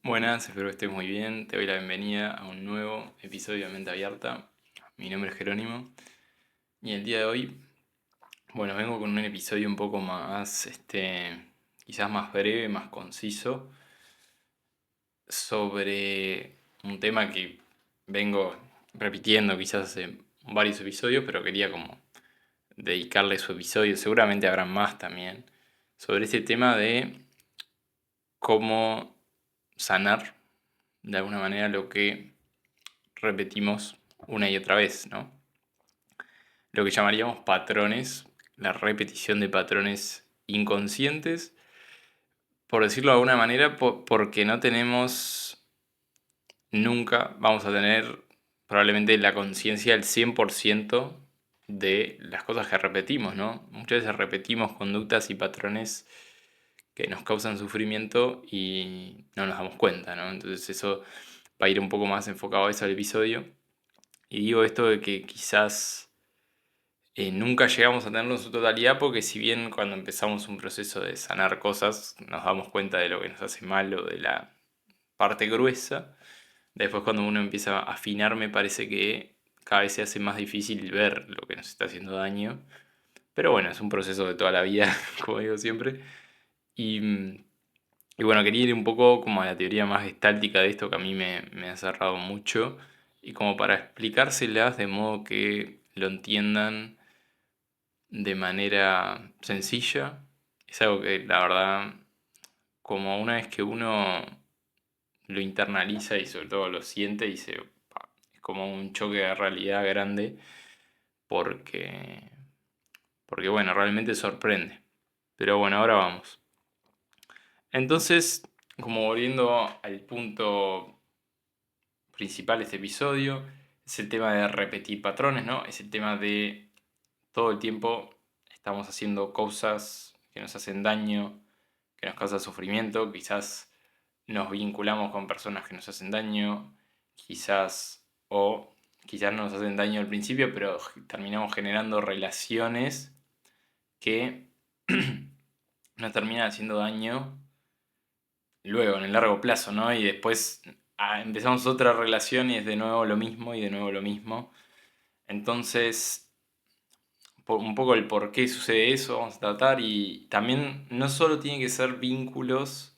Buenas, espero que estés muy bien. Te doy la bienvenida a un nuevo episodio de Mente Abierta. Mi nombre es Jerónimo y el día de hoy, vengo con un episodio un poco más, quizás más breve, más conciso, sobre un tema que vengo repitiendo quizás hace varios episodios, pero quería como dedicarle su episodio, seguramente habrá más también, sobre este tema de cómo sanar de alguna manera lo que repetimos una y otra vez, ¿no? Lo que llamaríamos patrones, la repetición de patrones inconscientes, por decirlo de alguna manera, porque no tenemos, nunca vamos a tener probablemente la conciencia del 100% de las cosas que repetimos, ¿no? Muchas veces repetimos conductas y patrones que nos causan sufrimiento y no nos damos cuenta, ¿no? Entonces eso va a ir un poco más enfocado a eso al episodio. Y digo esto de que quizás nunca llegamos a tenerlo en su totalidad porque si bien cuando empezamos un proceso de sanar cosas nos damos cuenta de lo que nos hace mal o de la parte gruesa, después cuando uno empieza a afinar me parece que cada vez se hace más difícil ver lo que nos está haciendo daño. Pero bueno, es un proceso de toda la vida, como digo siempre. Y, y bueno, quería ir un poco como a la teoría más gestáltica de esto que a mí me ha cerrado mucho y como para explicárselas de modo que lo entiendan de manera sencilla. Es algo que la verdad, como una vez que uno lo internaliza y sobre todo lo siente, es como un choque de realidad grande porque, porque bueno, realmente sorprende. Pero bueno, ahora vamos. Entonces, como volviendo al punto principal de este episodio, es el tema de repetir patrones, ¿no? Es el tema de todo el tiempo estamos haciendo cosas que nos hacen daño, que nos causan sufrimiento, quizás nos vinculamos con personas que nos hacen daño, quizás o quizás no nos hacen daño al principio, pero terminamos generando relaciones que nos terminan haciendo daño luego, en el largo plazo, ¿no? Y después empezamos otra relación y es de nuevo lo mismo y de nuevo lo mismo. Entonces, un poco el por qué sucede eso, vamos a tratar. Y también no solo tiene que ser vínculos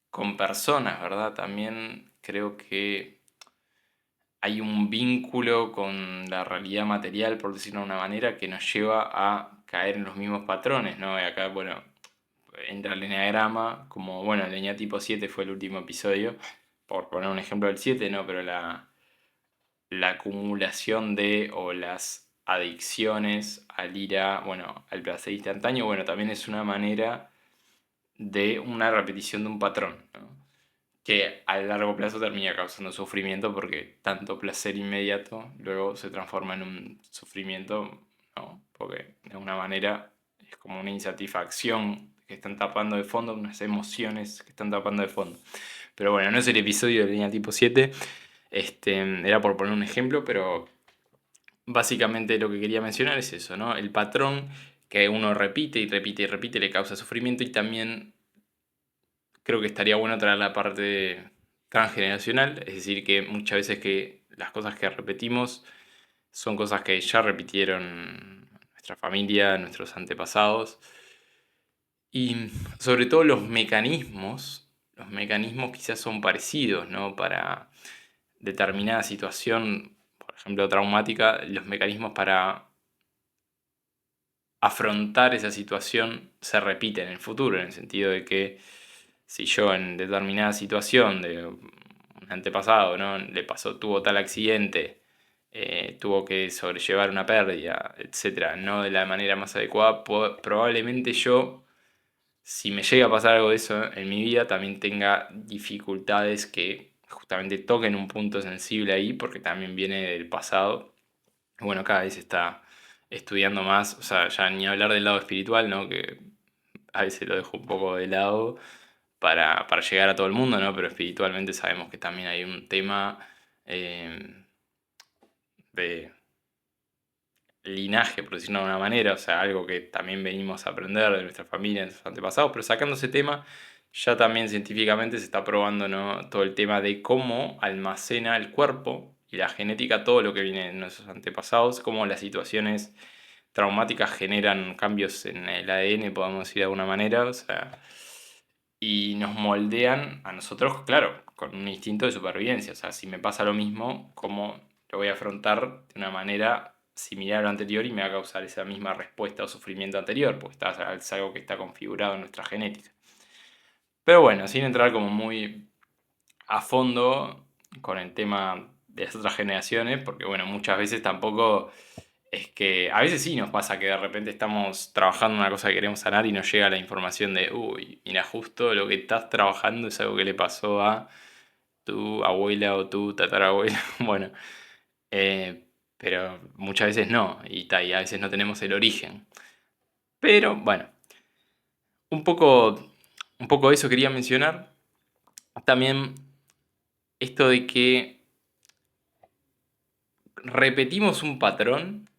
con personas, ¿verdad? También creo que hay un vínculo con la realidad material, por decirlo de una manera, que nos lleva a caer en los mismos patrones, ¿no? Y acá, bueno, entra el eneagrama, como, bueno, el eneatipo tipo 7 fue el último episodio, por poner un ejemplo del 7, ¿no? Pero la acumulación de o las adicciones al ira, bueno, al placer instantáneo, bueno, también es una manera de una repetición de un patrón, ¿no? Que a largo plazo termina causando sufrimiento porque tanto placer inmediato luego se transforma en un sufrimiento, ¿no? Porque de alguna manera es como una insatisfacción que están tapando de fondo, unas emociones que están tapando de fondo. Pero bueno, no es el episodio de línea tipo 7, era por poner un ejemplo, pero básicamente lo que quería mencionar es eso, ¿no? El patrón que uno repite y repite y repite le causa sufrimiento y también creo que estaría bueno traer la parte transgeneracional, es decir, que muchas veces que las cosas que repetimos son cosas que ya repitieron nuestra familia, nuestros antepasados y sobre todo los mecanismos quizás son parecidos, ¿no? Para determinada situación, por ejemplo, traumática, los mecanismos para afrontar esa situación se repiten en el futuro, en el sentido de que si yo en determinada situación de un antepasado, ¿no? Le pasó, tuvo tal accidente, tuvo que sobrellevar una pérdida, etcétera, no de la manera más adecuada, probablemente yo, si me llega a pasar algo de eso en mi vida, también tenga dificultades que justamente toquen un punto sensible ahí, porque también viene del pasado. Bueno, cada vez se está estudiando más, o sea, ya ni hablar del lado espiritual, ¿no? Que a veces lo dejo un poco de lado para llegar a todo el mundo, ¿no? Pero espiritualmente sabemos que también hay un tema eh, de linaje, por decirlo de una manera, o sea, algo que también venimos a aprender de nuestra familia, de nuestros antepasados, pero sacando ese tema, Ya también científicamente se está probando, ¿no? Todo el tema de cómo almacena el cuerpo y la genética todo lo que viene de nuestros antepasados, cómo las situaciones traumáticas generan cambios en el ADN, podemos decir de alguna manera, o sea, y nos moldean a nosotros, claro, con un instinto de supervivencia. O sea, si me pasa lo mismo, ¿cómo lo voy a afrontar de una manera similar a lo anterior y me va a causar esa misma respuesta o sufrimiento anterior? Porque es algo que está configurado en nuestra genética. Pero bueno, sin entrar como muy a fondo con el tema de las otras generaciones, porque bueno, muchas veces tampoco es que, a veces sí nos pasa que de repente estamos trabajando en una cosa que queremos sanar y nos llega la información de, uy, mira, justo lo que estás trabajando es algo que le pasó a tu abuela o tu tatarabuela. Bueno, eh, pero muchas veces no, y a veces no tenemos el origen. Pero bueno, un poco, un poco eso quería mencionar. También esto de que repetimos un patrón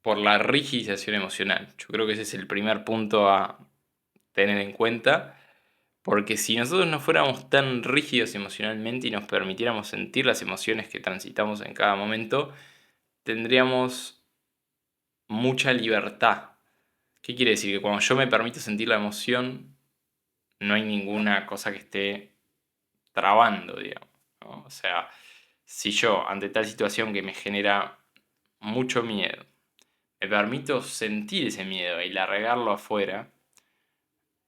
por la rigidización emocional. Yo creo que ese es el primer punto a tener en cuenta, porque si nosotros no fuéramos tan rígidos emocionalmente y nos permitiéramos sentir las emociones que transitamos en cada momento, tendríamos mucha libertad. ¿Qué quiere decir? Que cuando yo me permito sentir la emoción, no hay ninguna cosa que esté trabando, digamos, ¿no? O sea, si yo, ante tal situación que me genera mucho miedo, me permito sentir ese miedo y largarlo afuera,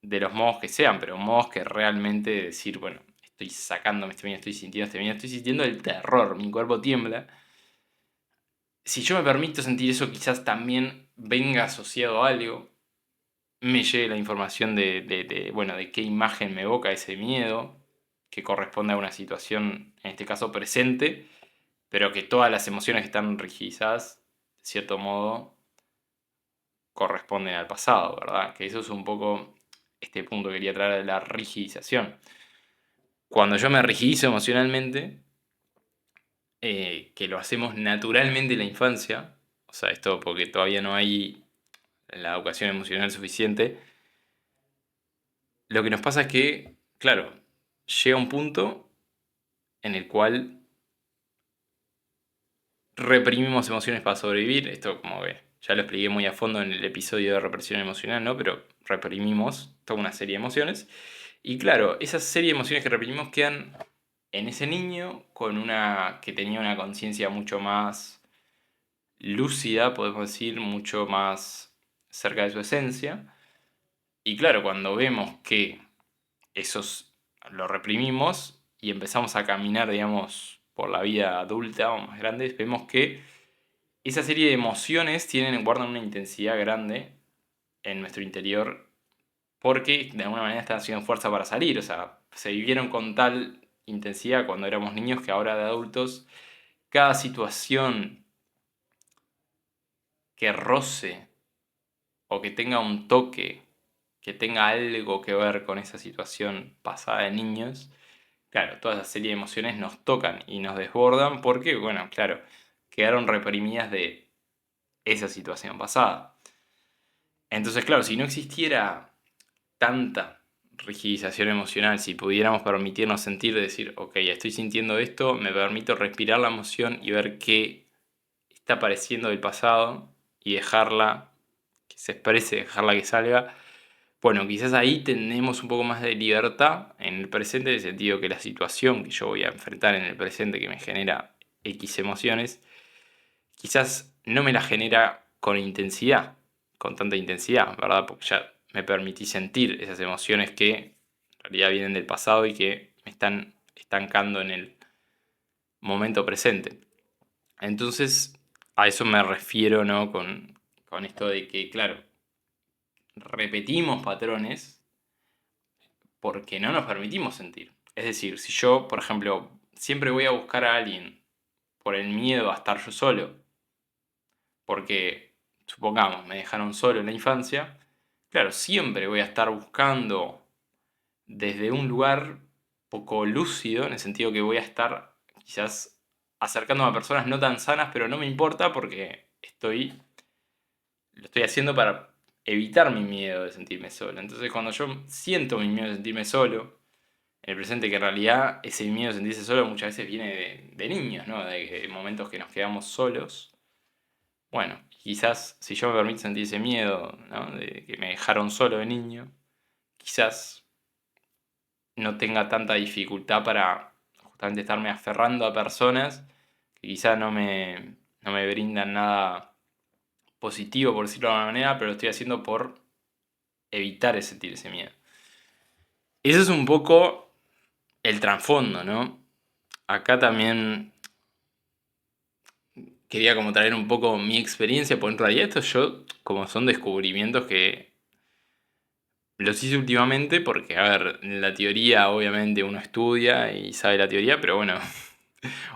de los modos que sean, pero modos que realmente decir, bueno, estoy sacándome este miedo, estoy sintiendo este miedo, estoy sintiendo el terror, mi cuerpo tiembla. Si yo me permito sentir eso, quizás también venga asociado a algo, me llegue la información bueno, de qué imagen me evoca ese miedo, que corresponde a una situación, en este caso presente, pero que todas las emociones que están rigidizadas, de cierto modo, corresponden al pasado, ¿verdad? Que eso es un poco este punto que quería traer de la rigidización. Cuando yo me rigidizo emocionalmente, que lo hacemos naturalmente en la infancia, o sea, esto porque todavía no hay la educación emocional suficiente, lo que nos pasa es que, claro, llega un punto en el cual reprimimos emociones para sobrevivir. Esto, como que ya lo expliqué muy a fondo en el episodio de represión emocional, ¿no? Pero reprimimos toda una serie de emociones. Y claro, esas serie de emociones que reprimimos quedan en ese niño con que tenía una conciencia mucho más lúcida, podemos decir, mucho más cerca de su esencia. Y claro, cuando vemos que esos lo reprimimos y empezamos a caminar, digamos, por la vida adulta o más grande, vemos que esa serie de emociones guardan una intensidad grande en nuestro interior porque de alguna manera están haciendo fuerza para salir. O sea, se vivieron con tal intensidad cuando éramos niños que ahora de adultos, cada situación que roce o que tenga un toque, que tenga algo que ver con esa situación pasada de niños, claro, toda esa serie de emociones nos tocan y nos desbordan porque, bueno, claro, quedaron reprimidas de esa situación pasada. Entonces, claro, si no existiera tanta rigidización emocional, si pudiéramos permitirnos sentir, decir, ok, estoy sintiendo esto, me permito respirar la emoción y ver qué está apareciendo del pasado y dejarla que se exprese, dejarla que salga. Bueno, quizás ahí tenemos un poco más de libertad en el presente, en el sentido que la situación que yo voy a enfrentar en el presente que me genera X emociones, quizás no me la genera con intensidad, con tanta intensidad, ¿verdad? Porque ya me permití sentir esas emociones que en realidad vienen del pasado y que me están estancando en el momento presente. Entonces, a eso me refiero, ¿no? Con esto de que, claro, repetimos patrones porque no nos permitimos sentir. Es decir, si yo, por ejemplo, siempre voy a buscar a alguien por el miedo a estar yo solo, porque, supongamos, me dejaron solo en la infancia, claro, siempre voy a estar buscando desde un lugar poco lúcido, en el sentido que voy a estar quizás acercándome a personas no tan sanas, pero no me importa porque lo estoy haciendo para evitar mi miedo de sentirme solo. Entonces cuando yo siento mi miedo de sentirme solo, en el presente, que en realidad ese miedo de sentirse solo muchas veces viene de niños, ¿no? De momentos que nos quedamos solos. Bueno, quizás si yo me permito sentir ese miedo, ¿no? De que me dejaron solo de niño, quizás no tenga tanta dificultad para justamente estarme aferrando a personas que quizás no me brindan nada positivo, por decirlo de alguna manera, pero lo estoy haciendo por evitar sentir ese miedo. Eso es un poco el trasfondo, ¿no? Acá también quería como traer un poco mi experiencia, porque en realidad esto yo, como son descubrimientos que los hice últimamente, porque, a ver, en la teoría obviamente uno estudia y sabe la teoría, pero bueno,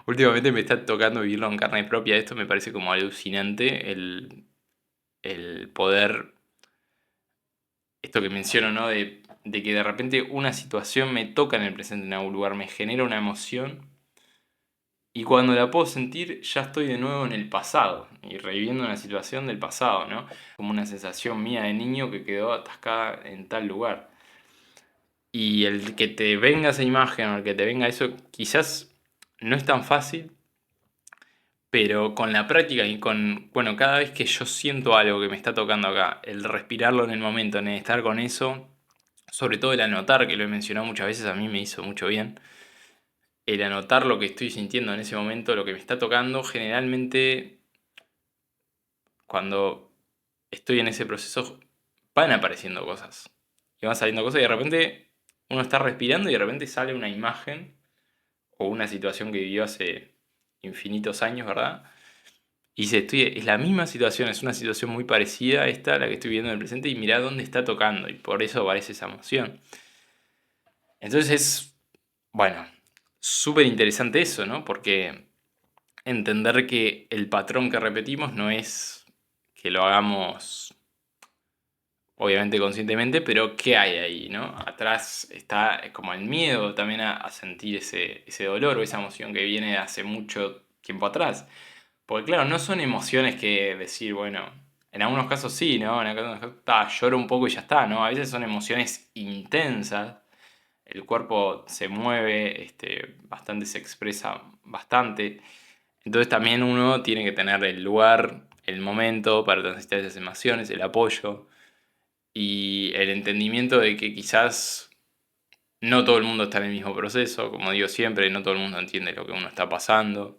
últimamente me está tocando vivirlo en carne propia. Esto me parece como alucinante, el poder, esto que menciono, ¿no? De que de repente una situación me toca en el presente en algún lugar, me genera una emoción. Y cuando la puedo sentir, ya estoy de nuevo en el pasado y reviviendo una situación del pasado, ¿no? Como una sensación mía de niño que quedó atascada en tal lugar. Y el que te venga esa imagen o el que te venga eso, quizás no es tan fácil, pero con la práctica y con, bueno, cada vez que yo siento algo que me está tocando acá, el respirarlo en el momento, en el estar con eso, sobre todo el anotar, que lo he mencionado muchas veces, a mí me hizo mucho bien. El anotar lo que estoy sintiendo en ese momento, lo que me está tocando, generalmente cuando estoy en ese proceso van apareciendo cosas. Y van saliendo cosas y de repente uno está respirando y de repente sale una imagen o una situación que vivió hace infinitos años, ¿verdad? Y dice, es la misma situación, es una situación muy parecida a esta, a la que estoy viviendo en el presente, y mirá dónde está tocando, y por eso aparece esa emoción. Entonces es, bueno, súper interesante eso, ¿no? Porque entender que el patrón que repetimos no es que lo hagamos obviamente conscientemente, pero ¿qué hay ahí, no? Atrás está como el miedo también a sentir ese dolor o esa emoción que viene de hace mucho tiempo atrás. Porque claro, no son emociones que decir, bueno, en algunos casos sí, ¿no? En algunos casos, lloro un poco y ya está, ¿no? A veces son emociones intensas, el cuerpo se mueve, bastante se expresa bastante. Entonces también uno tiene que tener el lugar, el momento para transitar esas emociones, el apoyo y el entendimiento de que quizás no todo el mundo está en el mismo proceso, como digo siempre, no todo el mundo entiende lo que uno está pasando.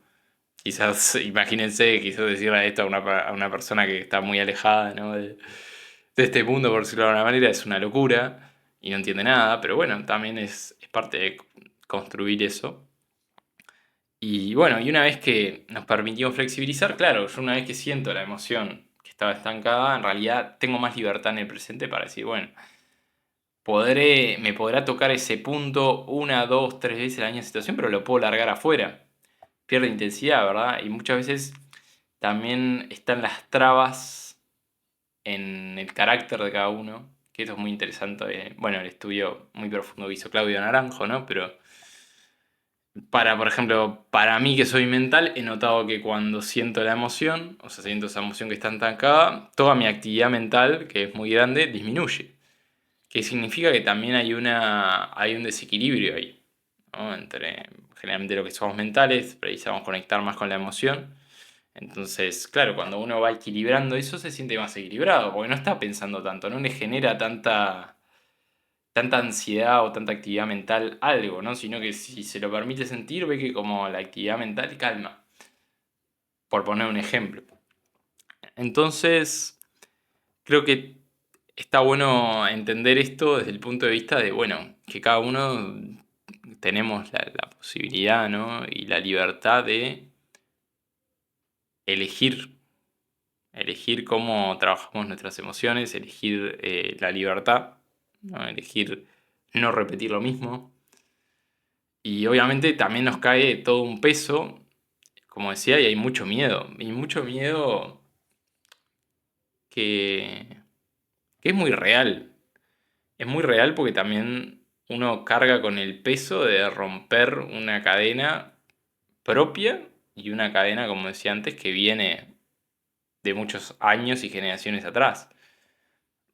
Quizás, imagínense, quizás decirle esto a una persona que está muy alejada, ¿no? De este mundo, por decirlo de alguna manera, es una locura y no entiende nada, pero bueno, también es parte de construir eso. Y bueno, y una vez que nos permitimos flexibilizar, claro, yo una vez que siento la emoción que estaba estancada, en realidad tengo más libertad en el presente para decir, bueno, me podrá tocar ese punto una, dos, tres veces en la misma situación, pero lo puedo largar afuera. Pierde intensidad, ¿verdad? Y muchas veces también están las trabas en el carácter de cada uno, que esto es muy interesante. Bueno, el estudio muy profundo que hizo Claudio Naranjo, ¿no? Pero por ejemplo, para mí que soy mental, he notado que cuando siento la emoción, o sea, siento esa emoción que está estancada, toda mi actividad mental, que es muy grande, disminuye. Que significa que también hay un desequilibrio ahí, ¿no? Entre generalmente lo que somos mentales, precisamos conectar más con la emoción. Entonces, claro, cuando uno va equilibrando eso, se siente más equilibrado, porque no está pensando tanto, no le genera tanta ansiedad o tanta actividad mental algo, ¿no? Sino que si se lo permite sentir, ve que como la actividad mental calma, por poner un ejemplo. Entonces, creo que está bueno entender esto desde el punto de vista de, bueno, que cada uno tenemos la posibilidad, ¿no? Y la libertad de elegir, elegir cómo trabajamos nuestras emociones, elegir la libertad, ¿no? Elegir no repetir lo mismo. Y obviamente también nos cae todo un peso, como decía, y hay mucho miedo. Y mucho miedo que, que es muy real. Es muy real porque también uno carga con el peso de romper una cadena propia y una cadena, como decía antes, que viene de muchos años y generaciones atrás.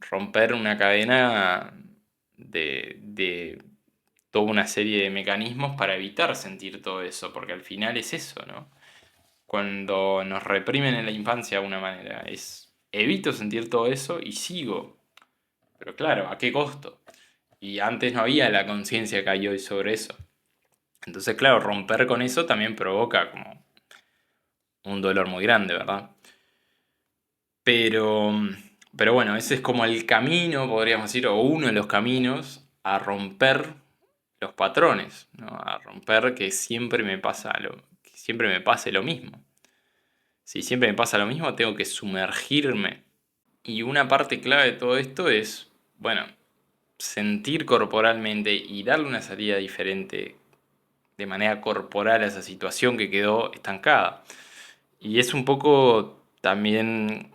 romper una cadena de toda una serie de mecanismos para evitar sentir todo eso, porque al final es eso, ¿no? Cuando nos reprimen en la infancia de una manera, es evito sentir todo eso y sigo. Pero claro, ¿a qué costo? Y antes no había la conciencia que hay hoy sobre eso. Entonces, claro, romper con eso también provoca como un dolor muy grande, ¿verdad? Pero, pero bueno, ese es como el camino, podríamos decir, o uno de los caminos a romper los patrones, ¿no? A romper que siempre me pase lo mismo. Si siempre me pasa lo mismo, tengo que sumergirme. Y una parte clave de todo esto es, bueno, sentir corporalmente y darle una salida diferente de manera corporal a esa situación que quedó estancada. Y es un poco también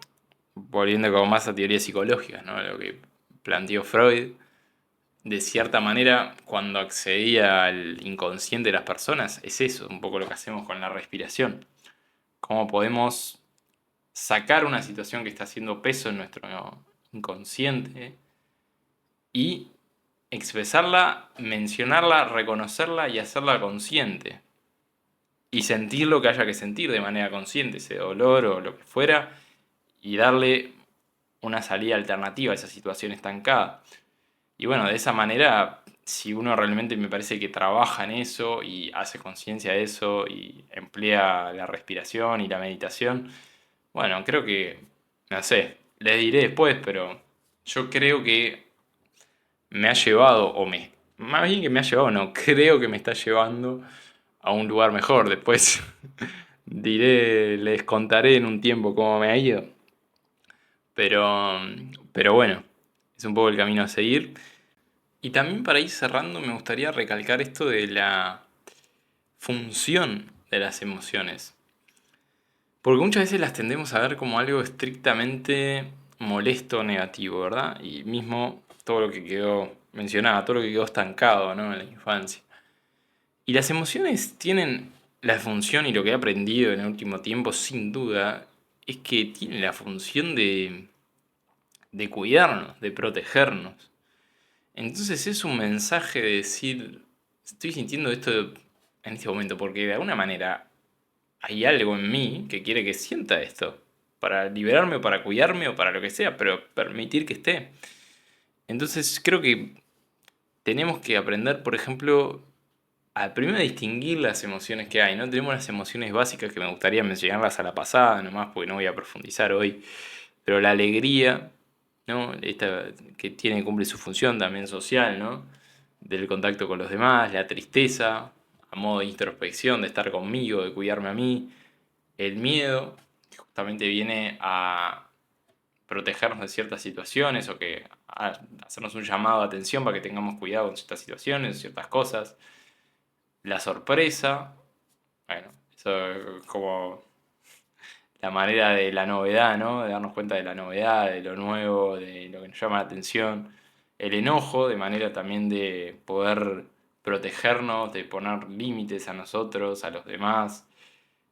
volviendo como más a teorías psicológicas, ¿no? Lo que planteó Freud, de cierta manera, cuando accedía al inconsciente de las personas, es eso, un poco lo que hacemos con la respiración. Cómo podemos sacar una situación que está haciendo peso en nuestro inconsciente y expresarla, mencionarla, reconocerla y hacerla consciente. Y sentir lo que haya que sentir de manera consciente, ese dolor o lo que fuera, y darle una salida alternativa a esa situación estancada. Y bueno, de esa manera, si uno realmente me parece que trabaja en eso y hace conciencia de eso y emplea la respiración y la meditación, bueno, creo que, no sé, les diré después, pero yo creo que me ha llevado, más bien que me ha llevado, no, creo que me está llevando a un lugar mejor. Después diré, les contaré en un tiempo cómo me ha ido. Pero, pero bueno, es un poco el camino a seguir. Y también para ir cerrando me gustaría recalcar esto de la función de las emociones. Porque muchas veces las tendemos a ver como algo estrictamente molesto o negativo, ¿verdad? Y mismo todo lo que quedó mencionado, todo lo que quedó estancado, ¿no? En la infancia. Y las emociones tienen la función, y lo que he aprendido en el último tiempo, sin duda, es que tienen la función de cuidarnos, de protegernos. Entonces es un mensaje de decir, estoy sintiendo esto en este momento, porque de alguna manera hay algo en mí que quiere que sienta esto, para liberarme o para cuidarme o para lo que sea, pero permitir que esté. Entonces creo que tenemos que aprender, por ejemplo, a primero distinguir las emociones que hay, ¿no? Tenemos las emociones básicas que me gustaría mencionarlas a la pasada nomás, porque no voy a profundizar hoy, pero la alegría, ¿no? Esta que cumple su función también social, ¿no? Del contacto con los demás, la tristeza, a modo de introspección, de estar conmigo, de cuidarme a mí, el miedo, que justamente viene a protegernos de ciertas situaciones o que a hacernos un llamado de atención para que tengamos cuidado en ciertas situaciones, ciertas cosas. La sorpresa, bueno, eso es como la manera de la novedad, ¿no? De darnos cuenta de la novedad, de lo nuevo, de lo que nos llama la atención. El enojo, de manera también de poder protegernos, de poner límites a nosotros, a los demás.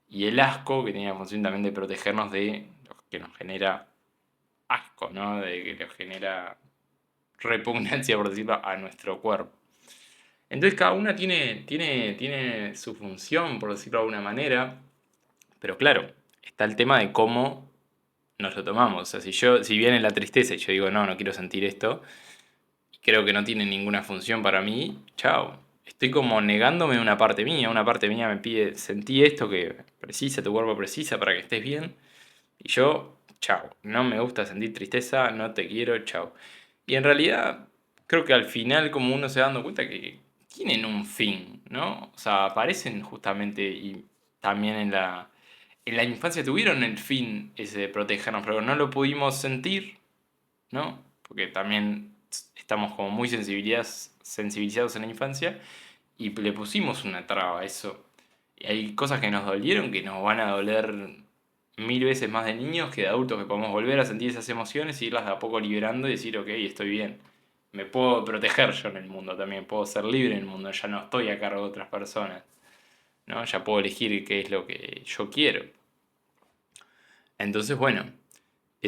Y el asco, que tiene la función también de protegernos de lo que nos genera asco, ¿no? De que nos genera repugnancia, por decirlo, a nuestro cuerpo. Entonces cada una tiene su función, por decirlo de alguna manera, pero claro, está el tema de cómo nos lo tomamos. O sea, si viene la tristeza y yo digo, no, no quiero sentir esto, y creo que no tiene ninguna función para mí, chao. Estoy como negándome una parte mía me pide, sentí esto que precisa, tu cuerpo precisa para que estés bien, y yo, chao, no me gusta sentir tristeza, no te quiero, chao. Y en realidad, creo que al final, como uno se va dando cuenta que tienen un fin, ¿no? O sea, aparecen justamente y también en la infancia tuvieron el fin ese de protegernos, pero no lo pudimos sentir, ¿no? Porque también estamos como muy sensibilizados en la infancia y le pusimos una traba a eso. Y hay cosas que nos dolieron que nos van a doler mil veces más de niños que de adultos, que podemos volver a sentir esas emociones y irlas de a poco liberando y decir, ok, estoy bien. Me puedo proteger yo en el mundo también, puedo ser libre en el mundo, ya no estoy a cargo de otras personas, ¿no? Ya puedo elegir qué es lo que yo quiero. Entonces, bueno,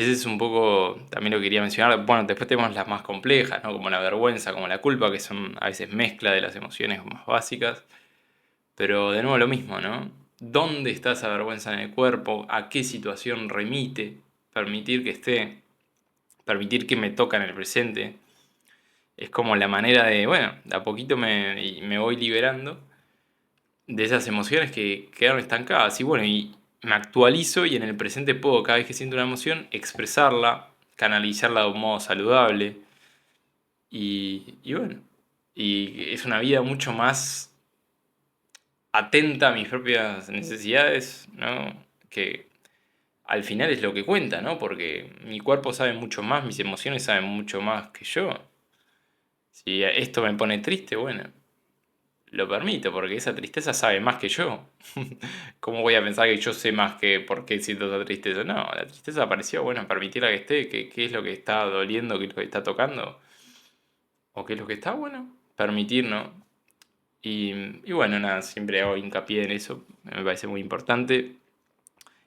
ese es un poco, también lo quería mencionar. Bueno, después tenemos las más complejas, ¿no? Como la vergüenza, como la culpa, que son a veces mezcla de las emociones más básicas. Pero de nuevo lo mismo, ¿no? ¿Dónde está esa vergüenza en el cuerpo? ¿A qué situación remite? Permitir que esté, permitir que me toca en el presente. Es como la manera de, bueno, de a poquito me voy liberando de esas emociones que quedaron estancadas. Y bueno, y me actualizo y en el presente puedo, cada vez que siento una emoción, expresarla, canalizarla de un modo saludable. Y bueno, y es una vida mucho más atenta a mis propias necesidades, ¿no? Que al final es lo que cuenta, ¿no? Porque mi cuerpo sabe mucho más, mis emociones saben mucho más que yo. Si esto me pone triste, bueno, lo permito, porque esa tristeza sabe más que yo. ¿Cómo voy a pensar que yo sé más que por qué siento esa tristeza? No, la tristeza apareció, bueno, permitirla que esté, qué es lo que está doliendo, qué es lo que está tocando, o qué es lo que está, bueno, permitir, ¿no? Y bueno, nada, siempre hago hincapié en eso, me parece muy importante.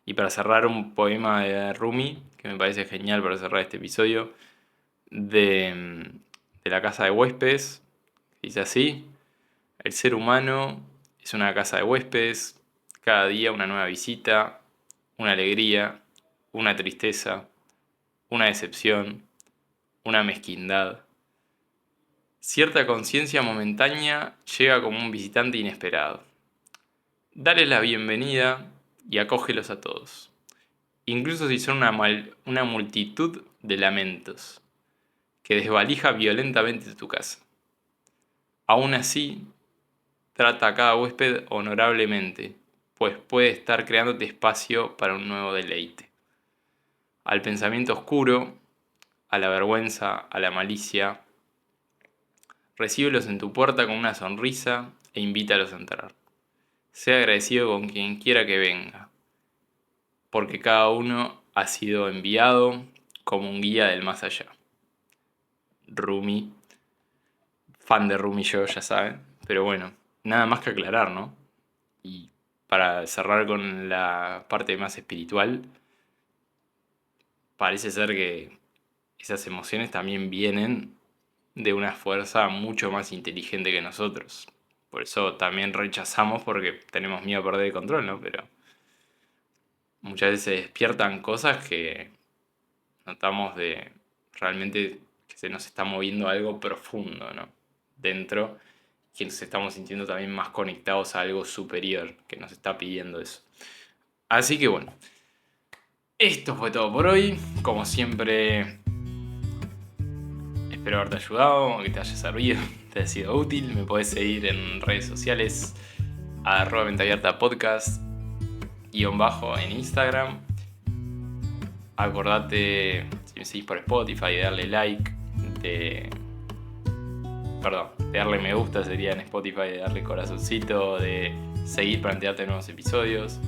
Y para cerrar, un poema de Rumi, que me parece genial para cerrar este episodio, de la casa de huéspedes, dice así: el ser humano es una casa de huéspedes, cada día una nueva visita, una alegría, una tristeza, una decepción, una mezquindad. Cierta conciencia momentánea llega como un visitante inesperado. Dale la bienvenida y acógelos a todos, incluso si son una multitud de lamentos que desvalija violentamente tu casa. Aún así, trata a cada huésped honorablemente, pues puede estar creándote espacio para un nuevo deleite. Al pensamiento oscuro, a la vergüenza, a la malicia, recíbelos en tu puerta con una sonrisa e invítalos a entrar. Sea agradecido con quien quiera que venga, porque cada uno ha sido enviado como un guía del más allá. Rumi, fan de Rumi yo, ya saben, pero bueno, nada más que aclarar, ¿no? Y para cerrar con la parte más espiritual, parece ser que esas emociones también vienen de una fuerza mucho más inteligente que nosotros. Por eso también rechazamos porque tenemos miedo a perder el control, ¿no? Pero muchas veces se despiertan cosas que notamos de realmente que se nos está moviendo algo profundo, ¿no? Dentro, que nos estamos sintiendo también más conectados a algo superior que nos está pidiendo eso. Así que bueno, esto fue todo por hoy. Como siempre, espero haberte ayudado, que te haya servido, te haya sido útil. Me podés seguir en redes sociales, @menteabiertapodcast _ en Instagram. Acordate, si me seguís por Spotify, de darle like, de darle me gusta sería en Spotify, de darle corazoncito, de seguir para enterarte de nuevos episodios,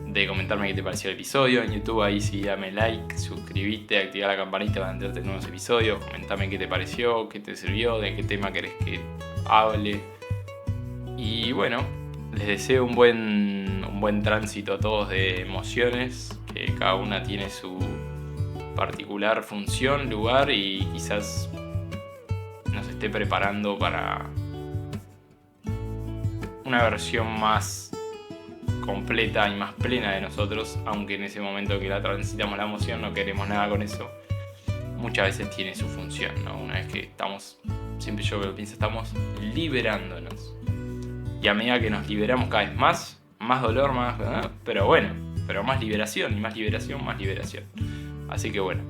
de comentarme qué te pareció el episodio. En YouTube ahí sí dame like, suscribite, activa la campanita para enterarte de nuevos episodios, comentame qué te pareció, qué te sirvió, de qué tema querés que hable. Y bueno, les deseo un buen tránsito a todos de emociones, que cada una tiene su particular función, lugar, y quizás nos esté preparando para una versión más completa y más plena de nosotros, aunque en ese momento que la transitamos la emoción no queremos nada con eso. Muchas veces tiene su función, ¿no? Una vez que estamos, siempre yo lo pienso, estamos liberándonos. Y a medida que nos liberamos cada vez más dolor, más, ¿no? Pero bueno, pero más liberación, y más liberación, más liberación. Así que bueno,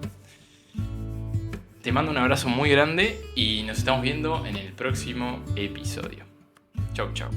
te mando un abrazo muy grande y nos estamos viendo en el próximo episodio. Chau, chau.